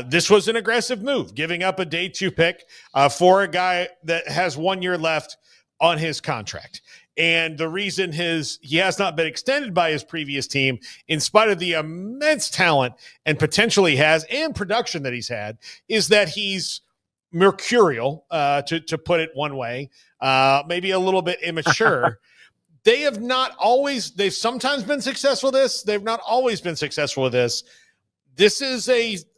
This was an aggressive move, giving up a day 2 pick for a guy that has 1 year left on his contract. And the reason he has not been extended by his previous team, in spite of the immense talent and potential he has and production that he's had, is that he's mercurial, to put it one way, maybe a little bit immature. They've sometimes been successful with this. They've not always been successful with this. This is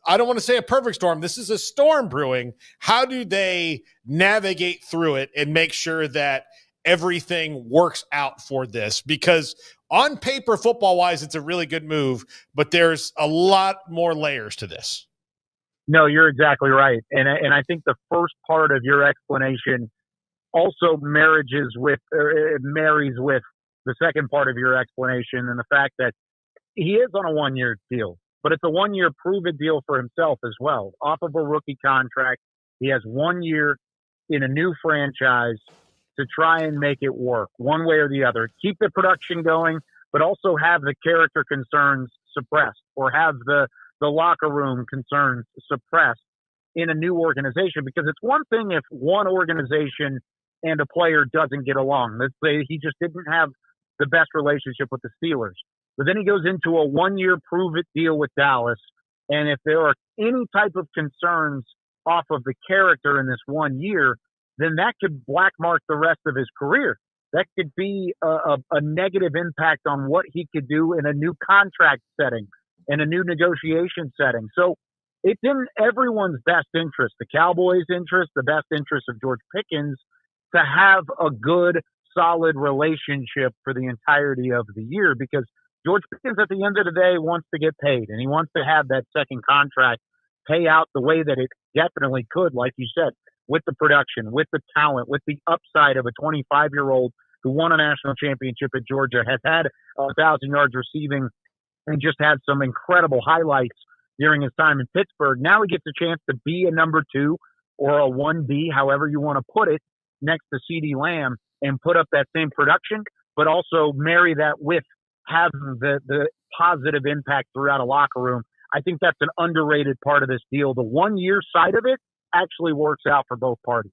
I don't want to say a perfect storm. This is a storm brewing. How do they navigate through it and make sure that everything works out for this? Because on paper, football-wise, it's a really good move, but there's a lot more layers to this. No, you're exactly right. And I think the first part of your explanation also marries with the second part of your explanation, and the fact that he is on a 1-year deal, but it's a 1-year prove-it deal for himself as well. Off of a rookie contract, he has 1 year in a new franchise to try and make it work one way or the other. Keep the production going, but also have the character concerns suppressed, or have the locker room concerns suppressed in a new organization. Because it's one thing if one organization and a player doesn't get along. Let's say he just didn't have the best relationship with the Steelers. But then he goes into a 1-year prove-it deal with Dallas, and if there are any type of concerns off of the character in this 1 year, then that could black mark the rest of his career. That could be a negative impact on what he could do in a new contract setting, in a new negotiation setting. So it's in everyone's best interest, the Cowboys' interest, the best interest of George Pickens, to have a good, solid relationship for the entirety of the year, because George Pickens at the end of the day wants to get paid, and he wants to have that second contract pay out the way that it definitely could, like you said, with the production, with the talent, with the upside of a 25-year-old who won a national championship at Georgia, has had 1,000 yards receiving, and just had some incredible highlights during his time in Pittsburgh. Now he gets a chance to be a number 2 or a 1B, however you want to put it, next to CeeDee Lamb, and put up that same production, but also marry that with having the positive impact throughout a locker room. I think that's an underrated part of this deal. The 1 year side of it actually works out for both parties.